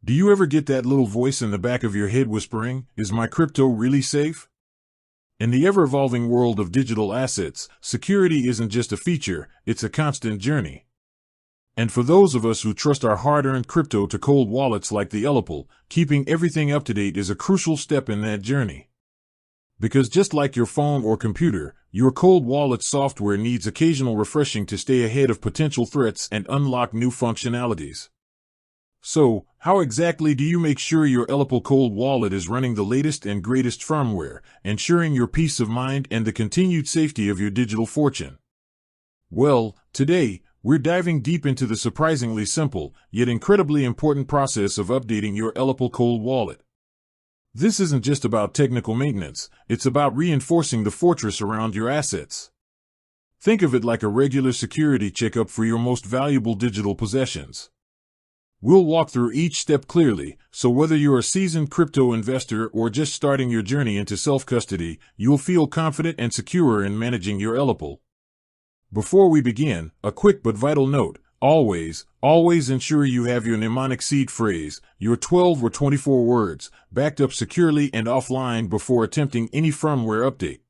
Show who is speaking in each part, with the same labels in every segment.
Speaker 1: Do you ever get that little voice in the back of your head whispering, "Is my crypto really safe?" In the ever-evolving world of digital assets, security isn't just a feature, it's a constant journey. And for those of us who trust our hard-earned crypto to cold wallets like the ELLIPAL, keeping everything up to date is a crucial step in that journey. Because just like your phone or computer, your cold wallet software needs occasional refreshing to stay ahead of potential threats and unlock new functionalities. So, how exactly do you make sure your ELLIPAL cold wallet is running the latest and greatest firmware, ensuring your peace of mind and the continued safety of your digital fortune? Well, today, we're diving deep into the surprisingly simple, yet incredibly important process of updating your ELLIPAL cold wallet. This isn't just about technical maintenance, it's about reinforcing the fortress around your assets. Think of it like a regular security checkup for your most valuable digital possessions. We'll walk through each step clearly, so whether you're a seasoned crypto investor or just starting your journey into self-custody, you'll feel confident and secure in managing your ELLIPAL. Before we begin, a quick but vital note. Always ensure you have your mnemonic seed phrase, your 12 or 24 words, backed up securely and offline before attempting any firmware update.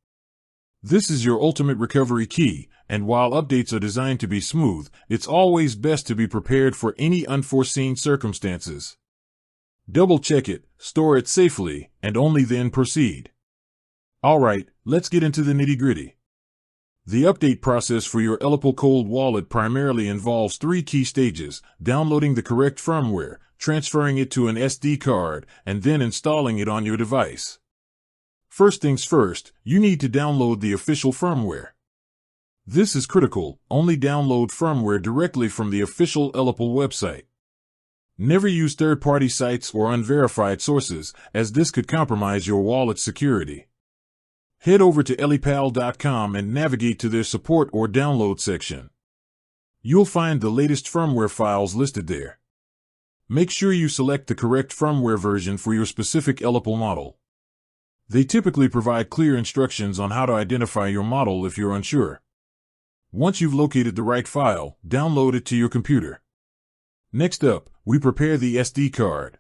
Speaker 1: This is your ultimate recovery key, and while updates are designed to be smooth, it's always best to be prepared for any unforeseen circumstances. Double-check it, store it safely, and only then proceed. Alright, let's get into the nitty-gritty. The update process for your ELLIPAL cold wallet primarily involves three key stages: downloading the correct firmware, transferring it to an SD card, and then installing it on your device. First things first, you need to download the official firmware. This is critical. Only download firmware directly from the official ELLIPAL website. Never use third-party sites or unverified sources, as this could compromise your wallet's security. Head over to ELLIPAL.com and navigate to their support or download section. You'll find the latest firmware files listed there. Make sure you select the correct firmware version for your specific ELLIPAL model. They typically provide clear instructions on how to identify your model if you're unsure. Once you've located the right file, download it to your computer. Next up, we prepare the SD card.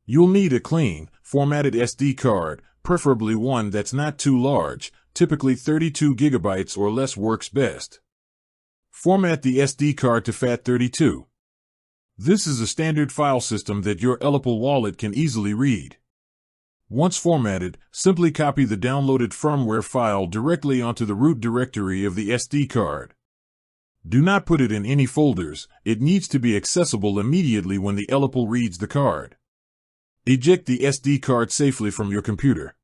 Speaker 1: You'll need a clean, formatted SD card, preferably one that's not too large. Typically 32 gigabytes or less works best. Format the SD card to FAT32. This is a standard file system that your ELLIPAL wallet can easily read. Once formatted, simply copy the downloaded firmware file directly onto the root directory of the SD card. Do not put it in any folders. It needs to be accessible immediately when the ELLIPAL reads the card. Eject the SD card safely from your computer.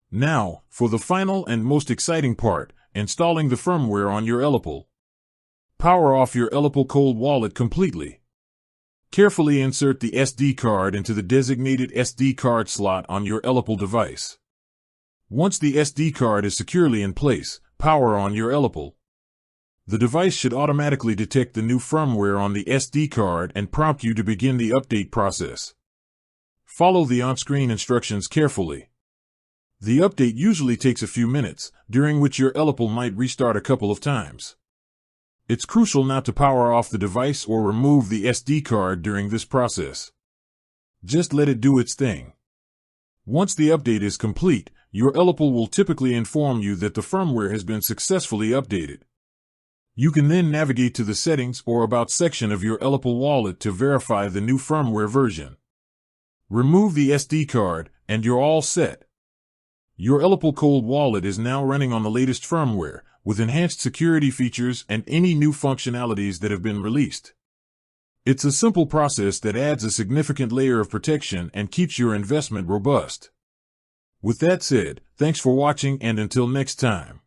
Speaker 1: Now, for the final and most exciting part, installing the firmware on your ELLIPAL. Power off your ELLIPAL cold wallet completely. Carefully insert the SD card into the designated SD card slot on your ELLIPAL device. Once the SD card is securely in place, power on your ELLIPAL. The device should automatically detect the new firmware on the SD card and prompt you to begin the update process. Follow the on-screen instructions carefully. The update usually takes a few minutes, during which your ELLIPAL might restart a couple of times. It's crucial not to power off the device or remove the SD card during this process. Just let it do its thing. Once the update is complete, your ELLIPAL will typically inform you that the firmware has been successfully updated. You can then navigate to the Settings or About section of your ELLIPAL wallet to verify the new firmware version. Remove the SD card, and you're all set. Your ELLIPAL cold wallet is now running on the latest firmware, with enhanced security features and any new functionalities that have been released. It's a simple process that adds a significant layer of protection and keeps your investment robust. With that said, thanks for watching, and until next time.